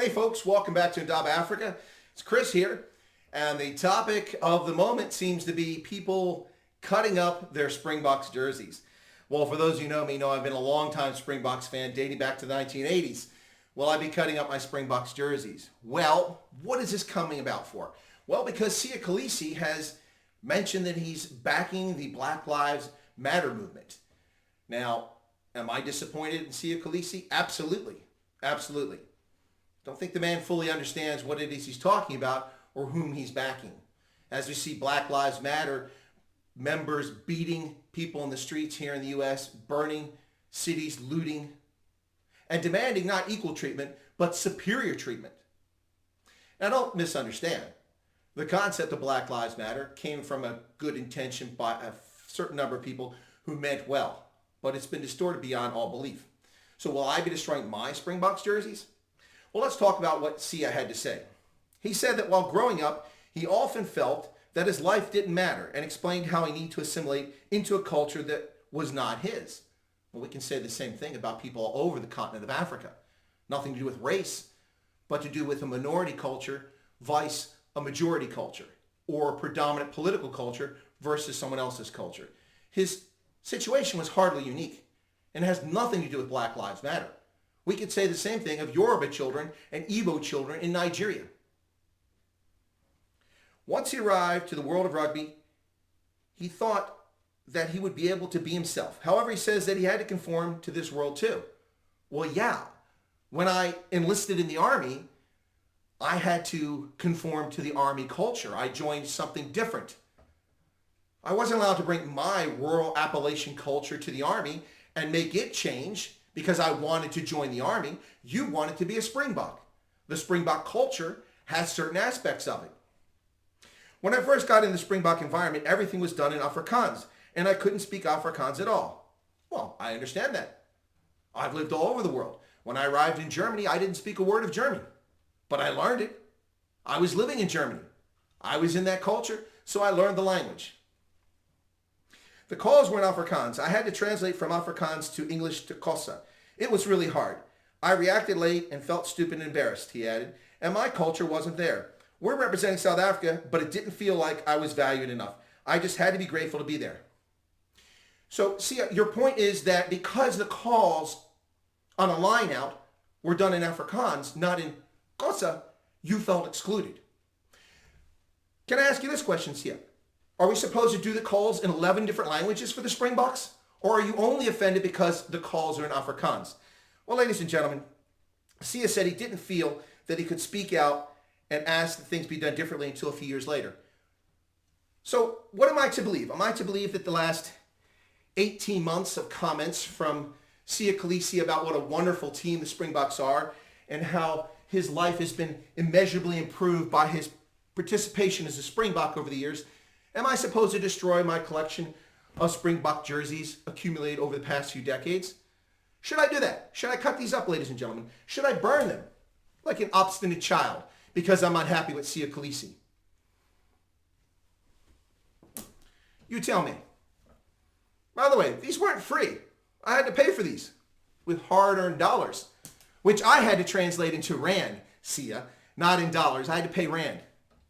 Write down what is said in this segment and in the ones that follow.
Hey folks, welcome back to Indaba Africa. It's Chris here, and the topic of the moment seems to be people cutting up their Springboks jerseys. Well, for those of you who know me, know I've been a long-time Springboks fan dating back to the 1980s. Will I be cutting up my Springboks jerseys? Well, what is this coming about for? Well, because Kolisi has mentioned that he's backing the Black Lives Matter movement. Now, am I disappointed in Kolisi? Absolutely. Absolutely. Don't think the man fully understands what it is he's talking about or whom he's backing. As we see Black Lives Matter members beating people in the streets here in the U.S., burning cities, looting, and demanding not equal treatment, but superior treatment. Now, don't misunderstand. The concept of Black Lives Matter came from a good intention by a certain number of people who meant well, but it's been distorted beyond all belief. So will I be destroying my Springboks jerseys? Well, let's talk about what Sia had to say. He said that while growing up, he often felt that his life didn't matter and explained how he needed to assimilate into a culture that was not his. Well, we can say the same thing about people all over the continent of Africa. Nothing to do with race, but to do with a minority culture vice a majority culture, or a predominant political culture versus someone else's culture. His situation was hardly unique and has nothing to do with Black Lives Matter. We could say the same thing of Yoruba children and Igbo children in Nigeria. Once he arrived to the world of rugby, he thought that he would be able to be himself. However, he says that he had to conform to this world too. Well, yeah. When I enlisted in the Army, I had to conform to the Army culture. I joined something different. I wasn't allowed to bring my rural Appalachian culture to the Army and make it change because I wanted to join the Army. You wanted to be a Springbok. The Springbok culture has certain aspects of it. When I first got in the Springbok environment, everything was done in Afrikaans, and I couldn't speak Afrikaans at all. Well, I understand that. I've lived all over the world. When I arrived in Germany, I didn't speak a word of German, but I learned it. I was living in Germany. I was in that culture, so I learned the language. The calls were in Afrikaans. I had to translate from Afrikaans to English to Xhosa. It was really hard. I reacted late and felt stupid and embarrassed, he added, and my culture wasn't there. We're representing South Africa, but it didn't feel like I was valued enough. I just had to be grateful to be there. So, see, your point is that because the calls on a line out were done in Afrikaans, not in Xhosa, you felt excluded. Can I ask you this question, Sia? Are we supposed to do the calls in 11 different languages for the Springboks? Or are you only offended because the calls are in Afrikaans? Well, ladies and gentlemen, Sia said he didn't feel that he could speak out and ask that things be done differently until a few years later. So what am I to believe? Am I to believe that the last 18 months of comments from Sia Kolisi about what a wonderful team the Springboks are and how his life has been immeasurably improved by his participation as a Springbok over the years, am I supposed to destroy my collection of Springbok jerseys accumulated over the past few decades? Should I do that? Should I cut these up, ladies and gentlemen? Should I burn them like an obstinate child because I'm unhappy with Sia Kolisi? You tell me. By the way, these weren't free. I had to pay for these with hard-earned dollars, which I had to translate into rand, Sia, not in dollars. I had to pay rand,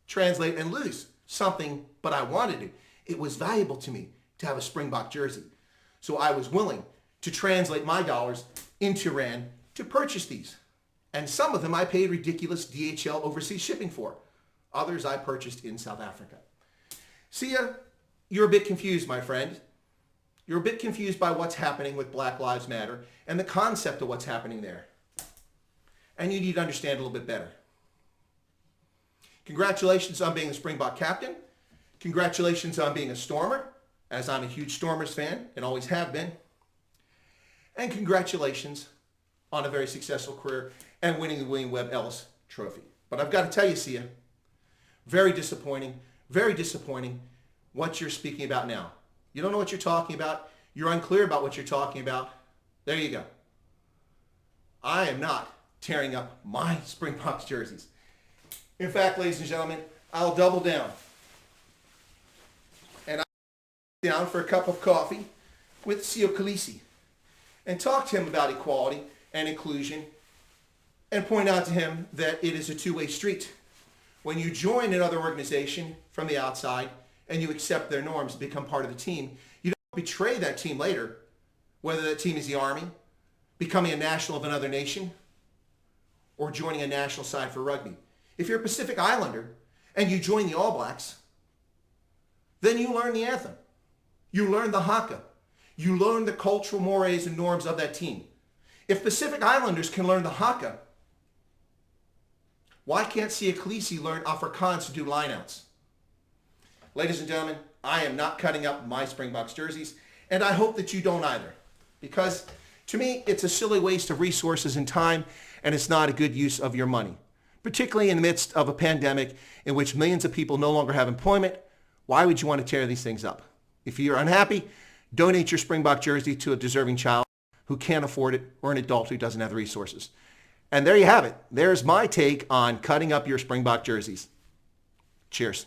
translate and lose something, but I wanted it. It was valuable to me to have a Springbok jersey. So I was willing to translate my dollars into rand to purchase these. And some of them I paid ridiculous DHL overseas shipping for. Others I purchased in South Africa. Sia, you're a bit confused, my friend. You're a bit confused by what's happening with Black Lives Matter and the concept of what's happening there. And you need to understand a little bit better. Congratulations on being the Springbok captain. Congratulations on being a Stormer, as I'm a huge Stormers fan and always have been. And congratulations on a very successful career and winning the William Webb Ellis Trophy. But I've got to tell you, Sia, very disappointing what you're speaking about now. You don't know what you're talking about. You're unclear about what you're talking about. There you go. I am not tearing up my Springboks jerseys. In fact, ladies and gentlemen, I'll double down. And I'll sit down for a cup of coffee with Sia Kolisi and talk to him about equality and inclusion and point out to him that it is a two-way street. When you join another organization from the outside and you accept their norms, become part of the team, you don't betray that team later, whether that team is the Army, becoming a national of another nation, or joining a national side for rugby. If you're a Pacific Islander and you join the All Blacks, then you learn the anthem. You learn the haka. You learn the cultural mores and norms of that team. If Pacific Islanders can learn the haka, why can't Sia Kolisi learn Afrikaans to do lineouts? Ladies and gentlemen, I am not cutting up my Springboks jerseys, and I hope that you don't either. Because to me, it's a silly waste of resources and time, and it's not a good use of your money. Particularly in the midst of a pandemic in which millions of people no longer have employment, why would you want to tear these things up? If you're unhappy, donate your Springbok jersey to a deserving child who can't afford it or an adult who doesn't have the resources. And there you have it. There's my take on cutting up your Springbok jerseys. Cheers.